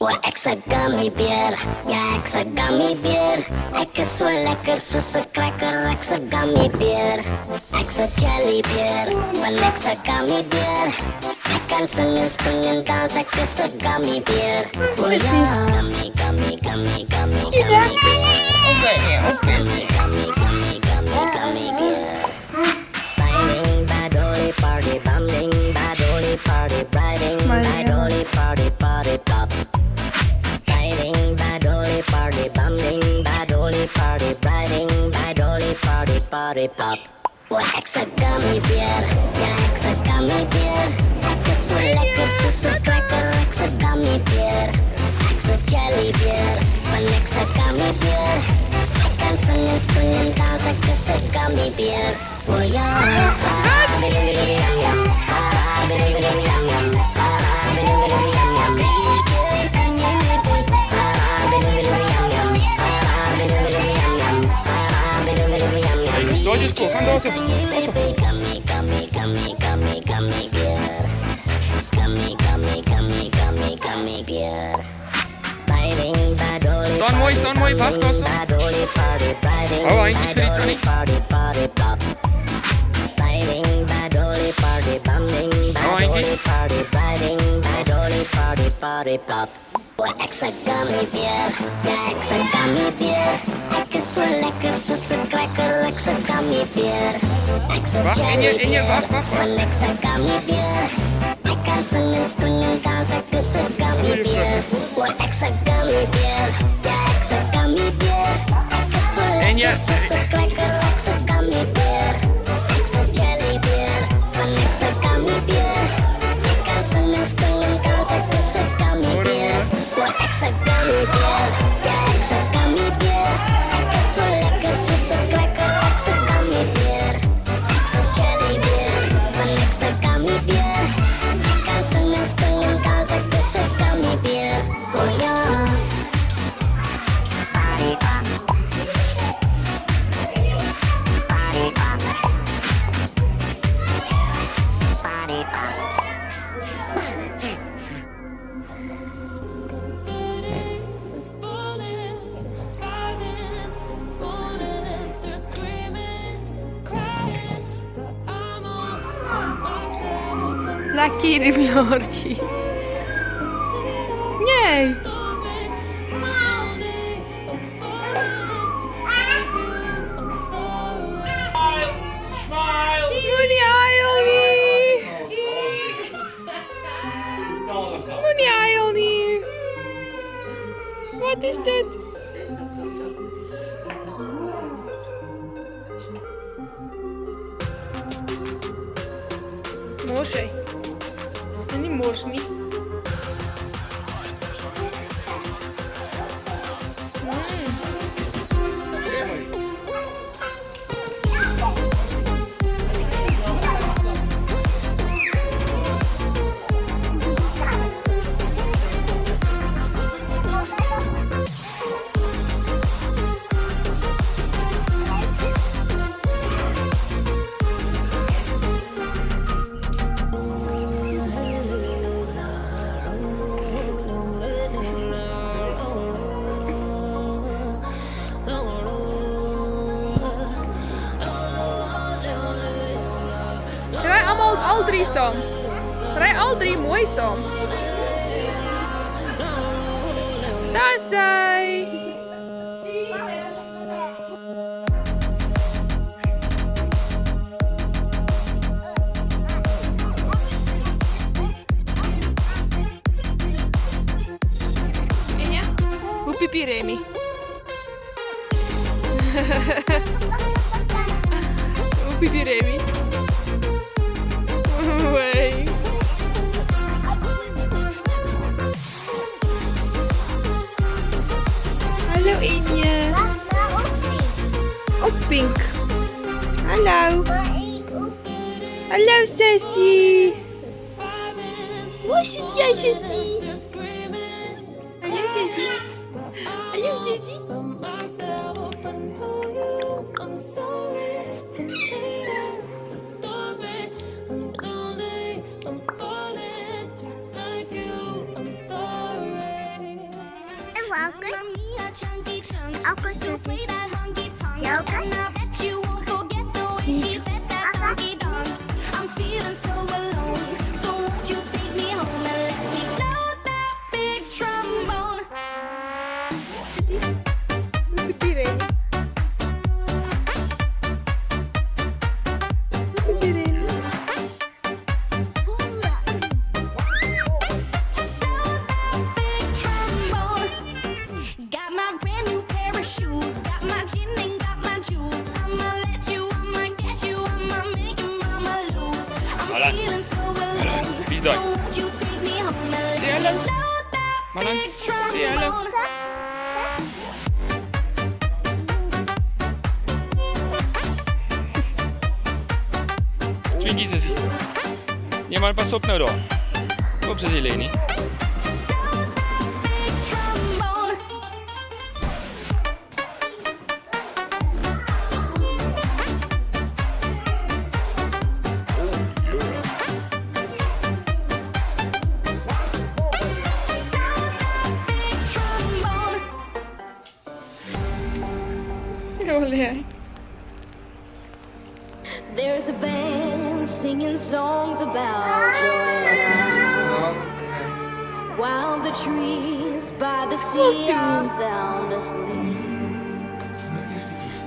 Word extra gummy bear, ja extra gummy bear. Ik is zo lekker, zo'n cracker, extra gummy bear. Extra jelly bear, one extra gummy bear. Ik kan zingen, springen, dansen, ik is een gummy bear. Oh ja, gummy, gummy, gummy, gummy, gummy bear. Gummy, gummy, gummy, gummy, gummy bear. Riding by dolly party, bumming by dolly party, riding by dolly party, party pop. Riding by dolly party, bumming by dolly party, riding by dolly party, party pop. Word extra gummy bear, ja extra gummy bear. Ik is zo lekker, zo'n cracker, extra gummy bear. Extra jelly bear, one extra gummy bear. Ik kan zingen, springen, dansen, ik is een gummy bear. Oh ja, Dođeš ko, kam dođeš? Gummy, gummy, gummy, gummy, gummy bear. Gummy, gummy, gummy, gummy, gummy bear. Riding by dolly Stan mooi, wacht also. Oh, eindelijk weer Johnny. Party pop. Riding by dolly party, bumming by dolly party, riding by dolly party, party pop. Word extra gummy bear, ja extra gummy bear. Ik is zo lekker, zo'n cracker, extra gummy bear. Extra Wacht, jelly wacht. bear, one extra gummy bear. Ik kan zingen, springen, dansen, ik is een gummy bear. Word extra gummy bear, ja extra gummy bear. Ik is zo lekker, zo'n cracker, extra gummy bear. Extra jelly bear, one extra gummy bear. Ik kan zingen, springen, dansen, ik is een gummy bear. Word extra gummy bear, ja extra gummy bear. Ik is zo lekker, zo'n cracker, extra gummy bear. Extra jelly bear, one extra gummy bear. Ik kan zingen, springen, dansen, ik is een gummy bear. Oh ja. Party pop. Party pop. Party pop. Laki rybiorki. Nie. Meneer Ailnie. Meneer Ailnie. Wat is dit? Mooi. Niet moos niet. Rij allemaal al drie, Sam. Rij al drie mooi, Sam. Daar zij. En ja? Hoe pipi Remy? Hoe pipi Remy? Way. Hallo Inje. Ook pink. Hallo. Hallo Sessie. Waar zit jij Sessie? Hallo Sessie. Hallo Sessie. welke? Elke stukje. Welke? Look at Irene. Look at Irene. Got my brand new pair of shoes, got my gin and got my juice. I'ma let you, I'ma get you, I'ma make your mama lose. I'm feeling so alone, Wie so soll? won't you take me home and Zie je let me hem? load that Malan, big zie je hem? trombone. Twinkie Sissy. Ja, maar pas op nou dan. Kom Sissy Leni. Trombone. Trombone. Olé. There's a band singing songs about Joanna, while the trees by the sea are sound asleep,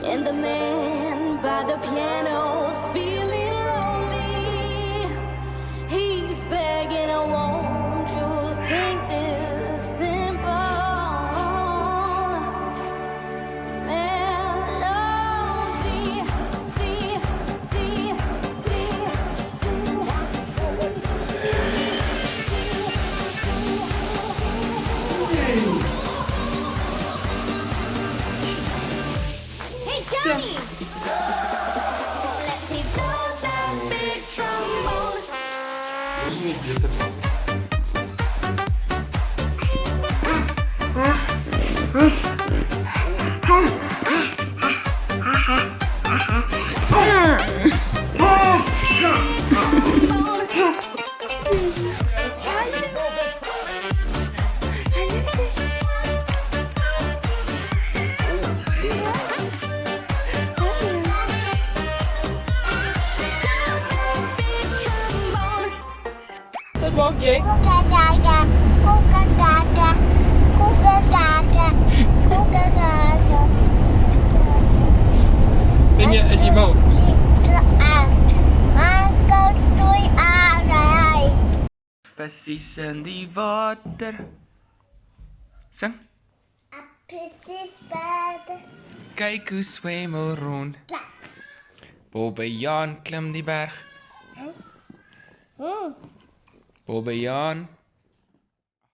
and the man by the piano's feeling lonely. He's begging, "Oh, won't you sing this simple melody?" Hey Johnny! Let me blow that big trombone. Dat was Jake. Koekagaga. Koekagaga. Koekagaga. Koekagaga. Ben je, is hij boven? Precies in die water. Zing. Precies bij de Kijk hoe zwemel rond. Bobbejaan klim die berg. Bobbejaan